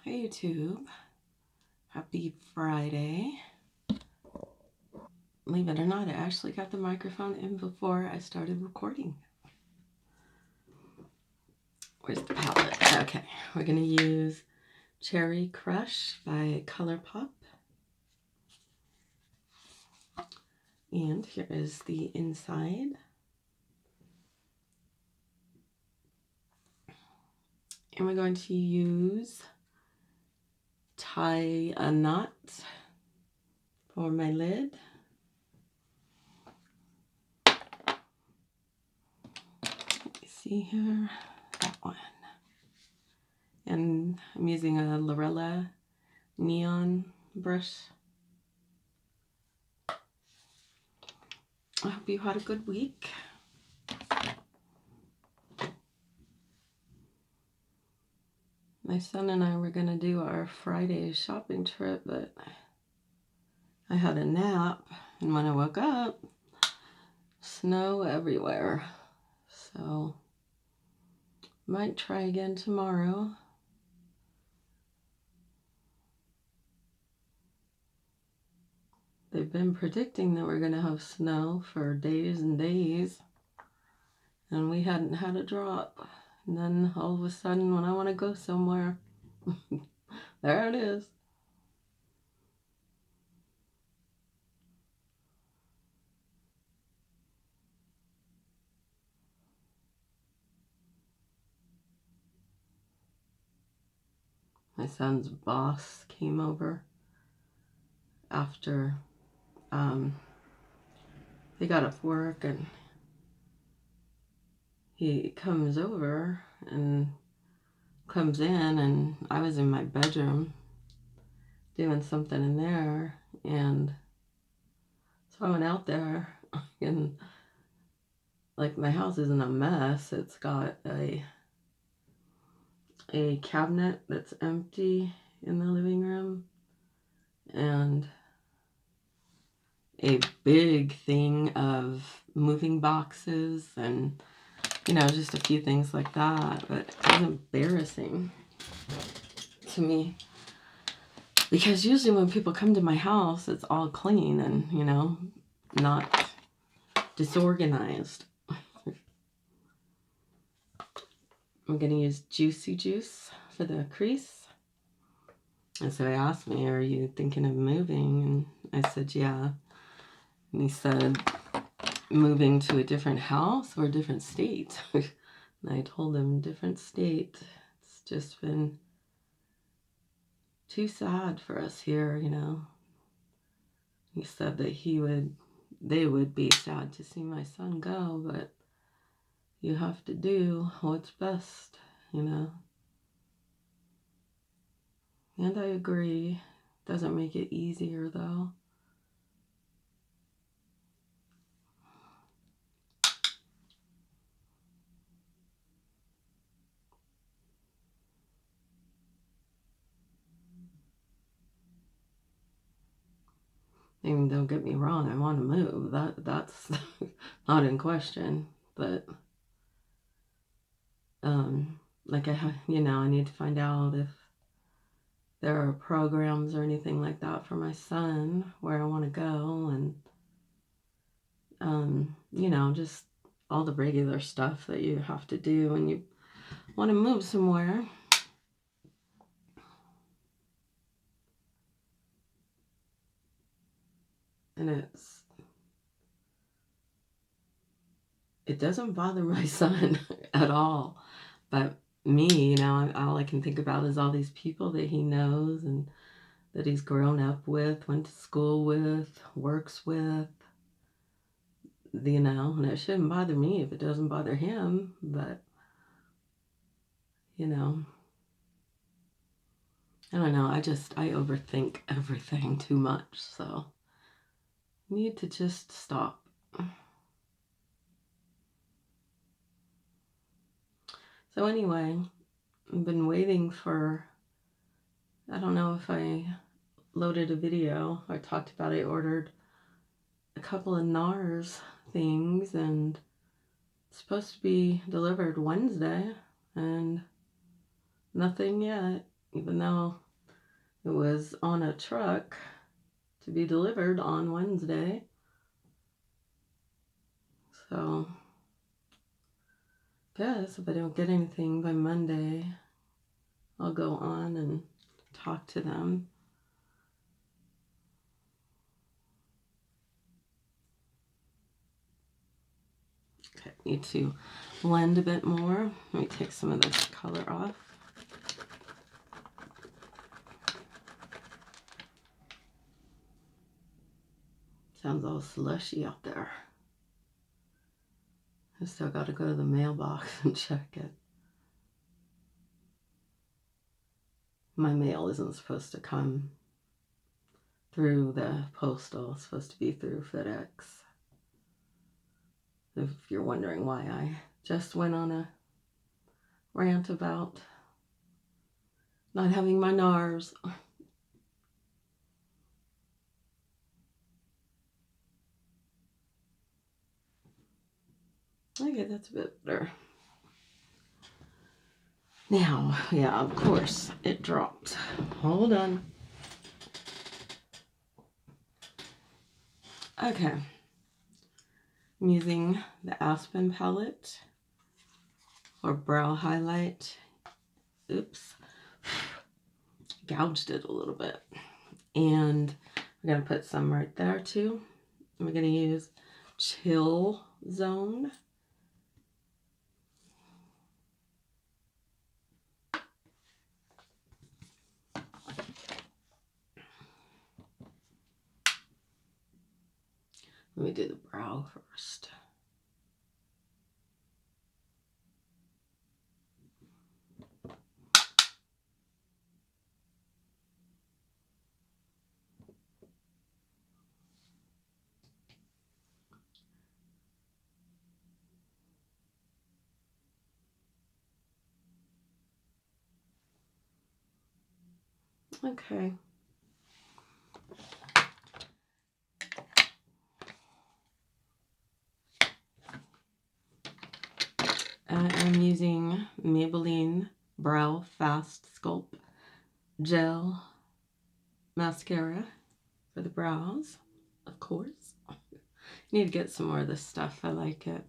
Hey YouTube, happy Friday. Believe it or not, I actually got the microphone in before I started recording. Where's the palette? Okay, we're gonna use Cherry Crush by ColourPop. And here is the inside. And we're going to use Tie a Knot for my lid. Let me see here, that one. And I'm using a Lorella neon brush. I hope you had a good week. My son and I were going to do our Friday shopping trip, but I had a nap, and when I woke up, snow everywhere. So, might try again tomorrow. They've been predicting that we're going to have snow for days and days, and we hadn't had a drop. And then all of a sudden, when I want to go somewhere, there it is. My son's boss came over after they got off work, and he comes over and comes in, and I was in my bedroom doing something in there, and so I went out there, and like, my house isn't a mess. It's got a cabinet that's empty in the living room, and a big thing of moving boxes, and just a few things like that. But it was embarrassing to me, because usually when people come to my house, it's all clean and, not disorganized. I'm going to use Juicy Juice for the crease. And so he asked me, "Are you thinking of moving?" And I said, "Yeah." And he said, "Moving to a different house or a different state?" And I told him, different state. It's just been too sad for us here, He said that they would be sad to see my son go, but you have to do what's best, And I agree. Doesn't make it easier, though. I mean, don't get me wrong, I want to move. That's not in question. But like, I need to find out if there are programs or anything like that for my son where I want to go, and just all the regular stuff that you have to do when you want to move somewhere. And it doesn't bother my son at all. But me, all I can think about is all these people that he knows and that he's grown up with, went to school with, works with, and it shouldn't bother me if it doesn't bother him. But, I don't know. I overthink everything too much. So I need to just stop. So anyway, I've been waiting for, I don't know if I loaded a video or talked about it. I ordered a couple of NARS things, and it's supposed to be delivered Wednesday, and nothing yet. even though it was on a truck to be delivered on Wednesday. So, guess if I don't get anything by Monday, I'll go on and talk to them. Okay, need to blend a bit more. Let me take some of this color off. Sounds all slushy out there. I still got to go to the mailbox and check it. My mail isn't supposed to come through the postal. It's supposed to be through FedEx. If you're wondering why I just went on a rant about not having my NARS. Okay, that's a bit better. Now, yeah, of course, it dropped. Hold on. Okay. I'm using the Aspen palette for brow highlight. Oops. Gouged it a little bit. And I'm going to put some right there too. I'm going to use Chill Zone. Let me do the brow first. Okay. I'm using Maybelline Brow Fast Sculpt Gel Mascara for the brows, of course. Need to get some more of this stuff. I like it.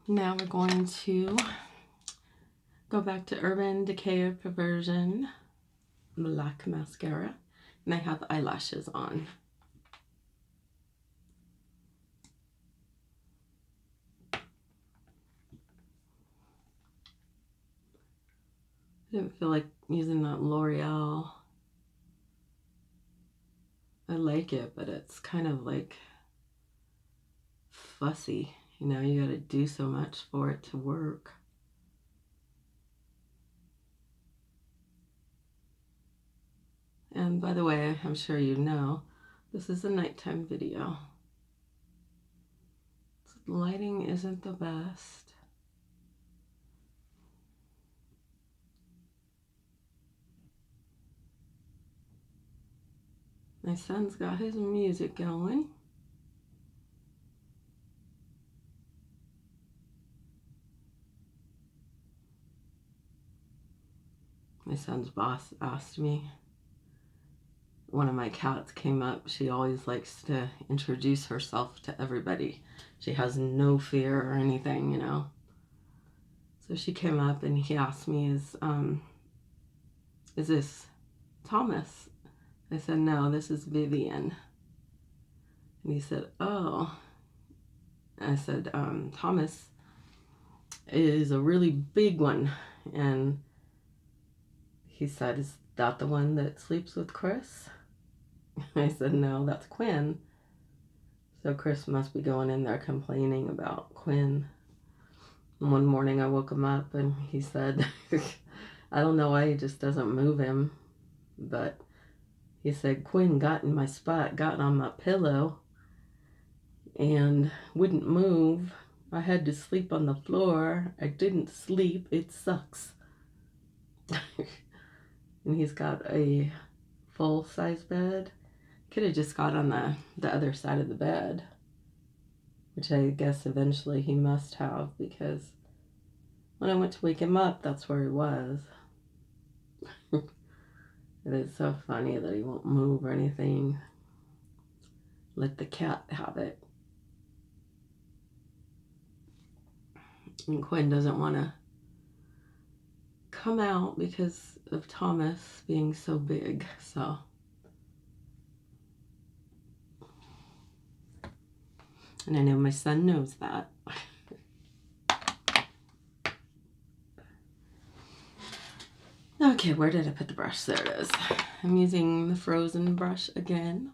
Now we're going to go back to Urban Decay Perversion Black Mascara. And I have eyelashes on. I didn't feel like using that L'Oreal. I like it, but it's kind of like fussy. You know, you gotta do so much for it to work. And by the way, I'm sure you know, this is a nighttime video. The lighting isn't the best. My son's got his music going. My son's boss asked me. One of my cats came up. She always likes to introduce herself to everybody. She has no fear or anything, you know. So she came up and he asked me, is this Thomas? I said, no, this is Vivian. And he said, oh. I said, Thomas is a really big one. And he said, is that the one that sleeps with Chris? I said, no, that's Quinn. So Chris must be going in there complaining about Quinn. And one morning I woke him up and he said, I don't know why he just doesn't move him, but he said Quinn got in my spot, got on my pillow, and wouldn't move. I had to sleep on the floor. I didn't sleep. It sucks. And he's got a full-size bed. Could have just got on the other side of the bed, which I guess eventually he must have, because when I went to wake him up, that's where he was. It is so funny that he won't move or anything. Let the cat have it. And Quinn doesn't want to come out because of Thomas being so big, so. And I know my son knows that. Okay, where did I put the brush? There it is. I'm using the Frozen brush again.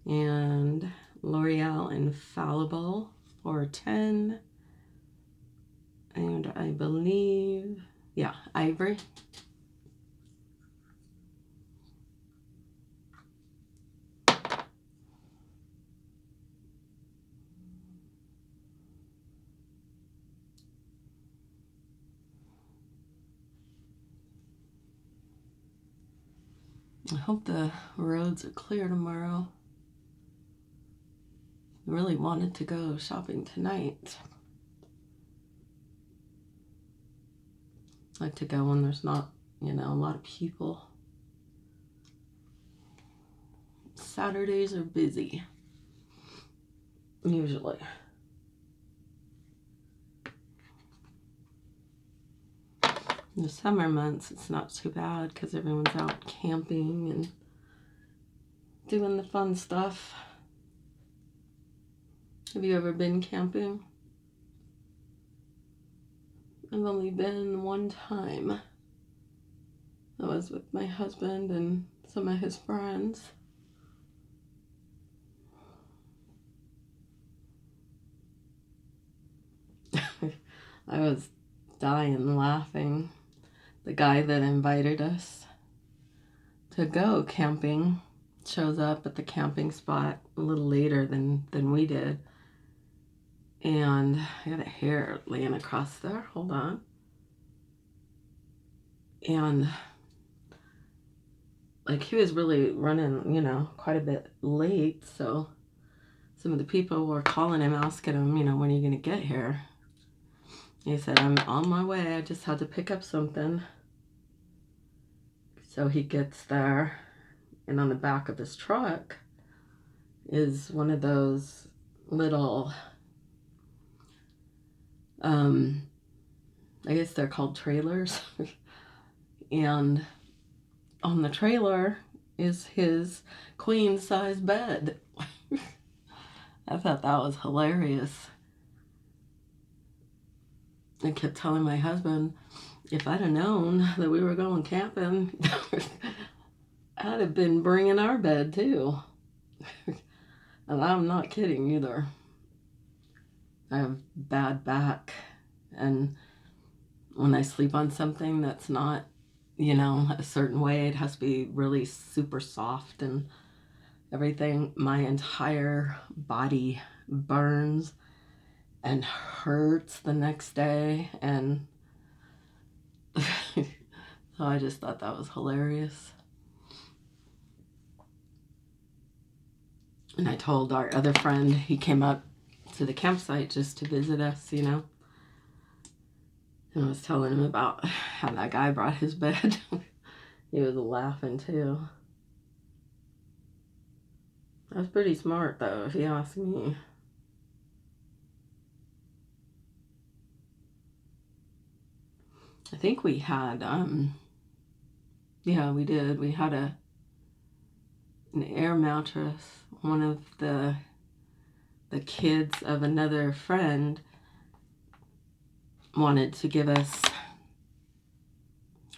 And L'Oreal Infallible 410. And I believe, yeah, Ivory. I hope the roads are clear tomorrow. I really wanted to go shopping tonight. I like to go when there's not, a lot of people. Saturdays are busy, usually. In the summer months, it's not too bad because everyone's out camping and doing the fun stuff. Have you ever been camping? I've only been one time. I was with my husband and some of his friends. I was dying laughing. The guy that invited us to go camping shows up at the camping spot a little later than we did. And I got a hair laying across there. Hold on. And like he was really running, quite a bit late. So some of the people were calling him, asking him, when are you going to get here? He said, I'm on my way. I just had to pick up something. So he gets there, and on the back of his truck is one of those little, I guess they're called trailers. And on the trailer is his queen size bed. I thought that was hilarious. I kept telling my husband, if I'd have known that we were going camping, I'd have been bringing our bed too. And I'm not kidding either. I have bad back, and when I sleep on something that's not, a certain way, it has to be really super soft and everything. My entire body burns and hurts the next day, and so I just thought that was hilarious. And I told our other friend, he came up to the campsite just to visit us, And I was telling him about how that guy brought his bed. He was laughing too. That was pretty smart though, if you ask me. I think we had, yeah, we did. We had an air mattress. One of the kids of another friend wanted to give us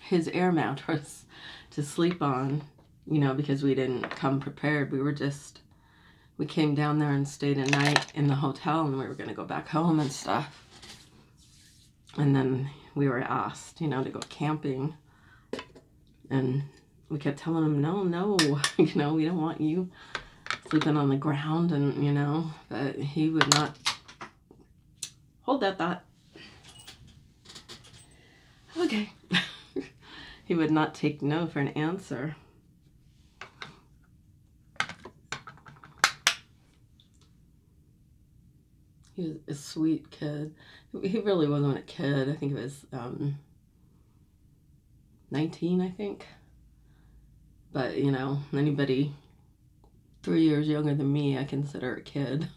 his air mattress to sleep on, because we didn't come prepared. We came down there and stayed a night in the hotel, and we were going to go back home and stuff. And then we were asked, you know, to go camping. And we kept telling him, no, you know, we don't want you sleeping on the ground, and, you know, but he would not hold that thought. Okay. He would not take no for an answer. He was a sweet kid. He really wasn't a kid. I think he was 19, I think. But, you know, anybody 3 years younger than me, I consider a kid.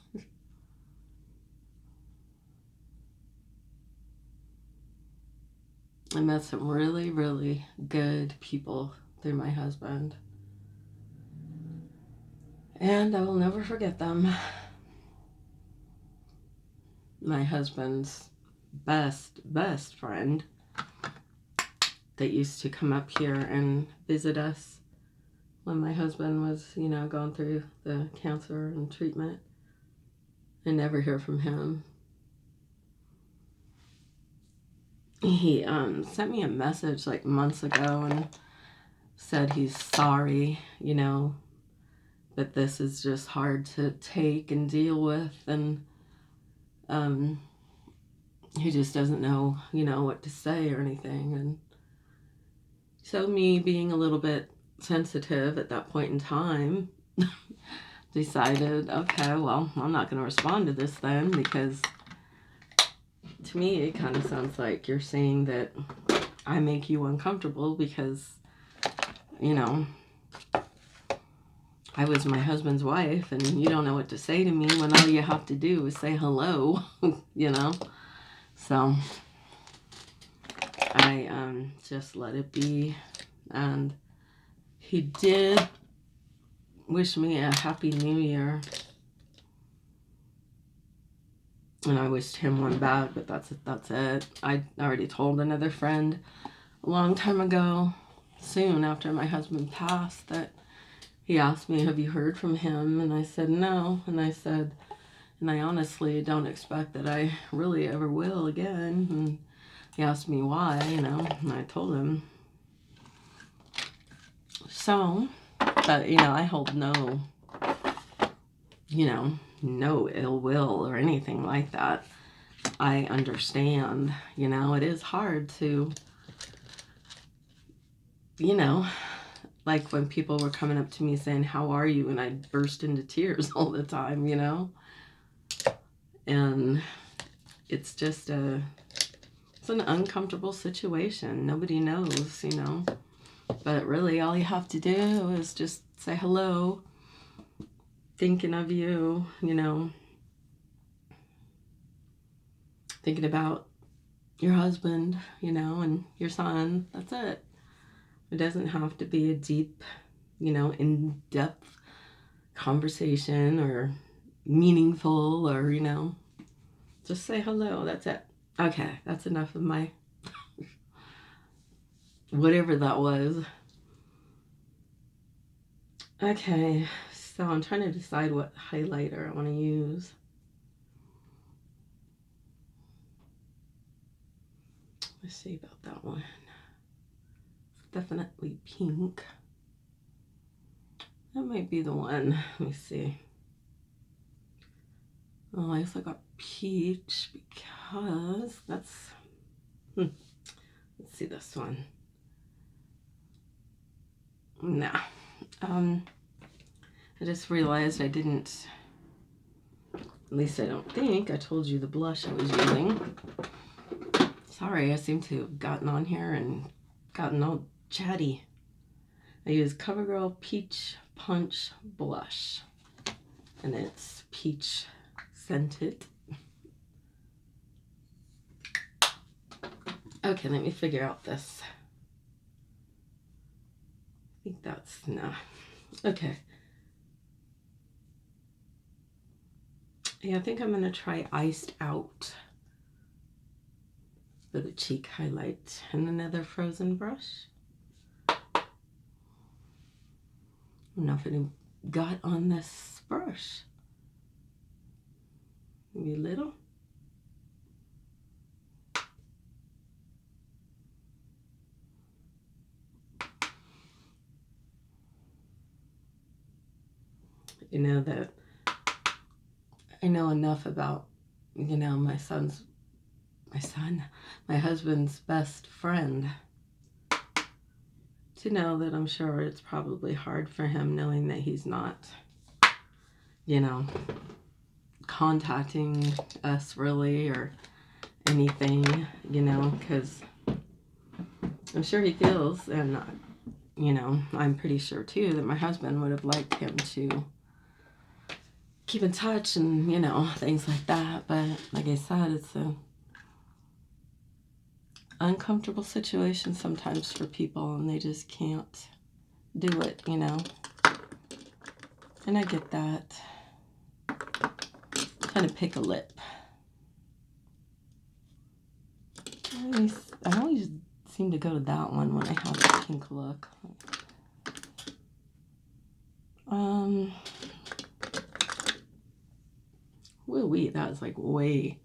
I met some really, really good people through my husband. And I will never forget them. My husband's best friend that used to come up here and visit us when my husband was, you know, going through the cancer and treatment. I never hear from him. He sent me a message like months ago and said he's sorry, you know, but this is just hard to take and deal with, and he just doesn't know, you know, what to say or anything. And so me being a little bit sensitive at that point in time, decided, okay, well, I'm not going to respond to this then, because to me it kind of sounds like you're saying that I make you uncomfortable because, you know, I was my husband's wife and you don't know what to say to me when all you have to do is say hello, you know? So I just let it be. And he did wish me a happy new year. And I wished him one back, but that's it. I already told another friend a long time ago, soon after my husband passed, that he asked me, have you heard from him? And I said, no. And I said, and I honestly don't expect that I really ever will again. And he asked me why, you know, and I told him. So, but, you know, I hold no, you know, no ill will or anything like that. I understand, you know, it is hard to, you know, like when people were coming up to me saying, how are you? And I'd burst into tears all the time, you know? And it's just it's an uncomfortable situation. Nobody knows, you know? But really all you have to do is just say hello, thinking of you, you know, thinking about your husband, you know, and your son. That's it. It doesn't have to be a deep, you know, in-depth conversation or meaningful, or, you know, just say hello. That's it. Okay, that's enough of my whatever that was. Okay, so I'm trying to decide what highlighter I want to use. Let's see about that one. Definitely pink. That might be the one. Let me see. Oh, I also got peach because that's... Let's see this one. Nah. I just realized I didn't... At least I don't think I told you the blush I was using. Sorry, I seem to have gotten on here and gotten all chatty. I use CoverGirl Peach Punch Blush. And it's peach scented. Okay, let me figure out this. I think that's, no. Okay. Yeah, I think I'm going to try Iced Out for the cheek highlight. And another frozen brush. I don't know if it got on this brush. Maybe a little. that I know enough about, my husband's best friend, to know that I'm sure it's probably hard for him knowing that he's not, contacting us really or anything, because I'm sure he feels, and, I'm pretty sure too that my husband would have liked him to keep in touch and, things like that. But like I said, it's a uncomfortable situation sometimes for people, and they just can't do it, and I get that. Trying to pick a lip. I always seem to go to that one when I have a pink look. Woo-wee, that was like way...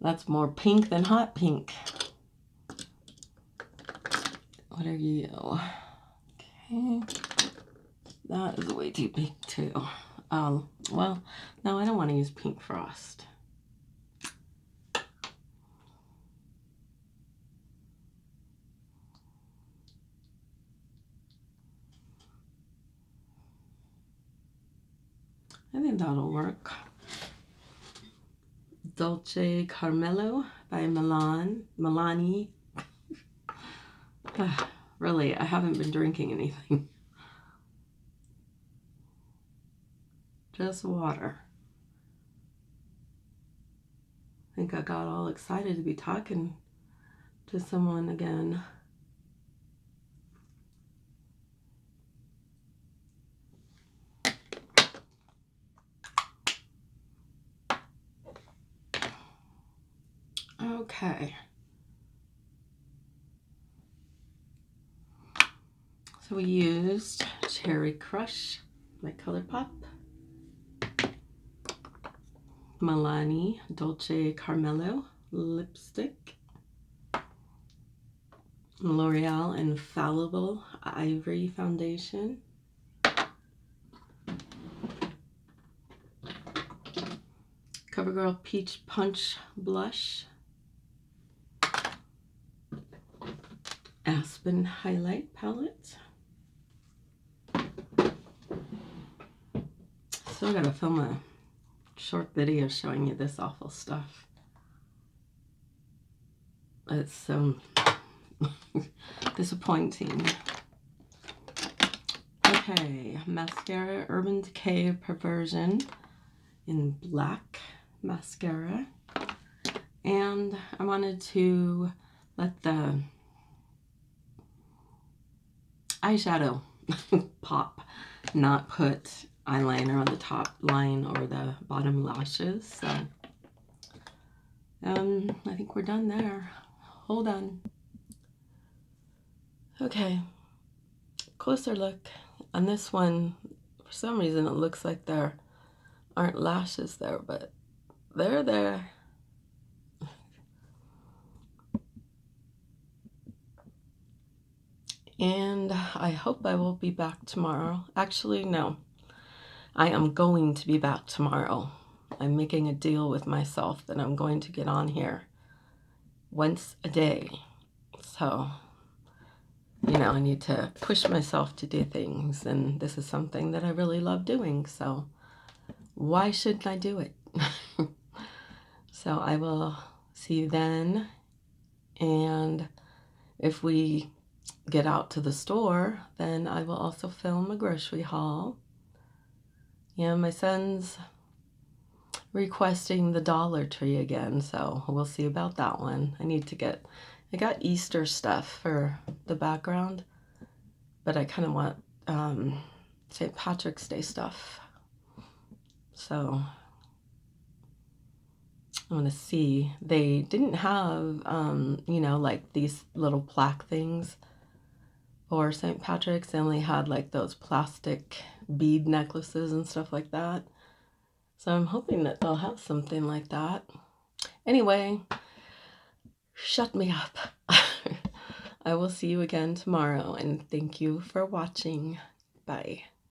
That's more pink than hot pink. What are you? Okay. That is way too pink too. Well, no, I don't want to use Pink Frost. I think that'll work. Dolce Carmelo by Milani. Really, I haven't been drinking anything. Just water. I think I got all excited to be talking to someone again. Okay. So we used Cherry Crush by ColourPop, Milani Dolce Carmelo lipstick, L'Oreal Infallible Ivory Foundation, CoverGirl Peach Punch Blush, Aspen Highlight Palette. Still gotta film a short video showing you this awful stuff. It's so disappointing. Okay, mascara, Urban Decay Perversion in black mascara. And I wanted to let the eyeshadow pop, not put eyeliner on the top line or the bottom lashes. So I think we're done there. Hold on. Okay, closer look. On this one, for some reason it looks like there aren't lashes there, but they're there. And I hope I will be back tomorrow. Actually, no. I am going to be back tomorrow. I'm making a deal with myself that I'm going to get on here once a day. So, I need to push myself to do things, and this is something that I really love doing, so why shouldn't I do it? So I will see you then, and if we get out to the store, then I will also film a grocery haul. Yeah, my son's requesting the Dollar Tree again, so we'll see about that one. I got Easter stuff for the background, but I kind of want St. Patrick's Day stuff. So I want to see. They didn't have, like these little plaque things for St. Patrick's. They only had like those plastic bead necklaces and stuff like that. So I'm hoping that they'll have something like that. Anyway, shut me up. I will see you again tomorrow, and thank you for watching. Bye.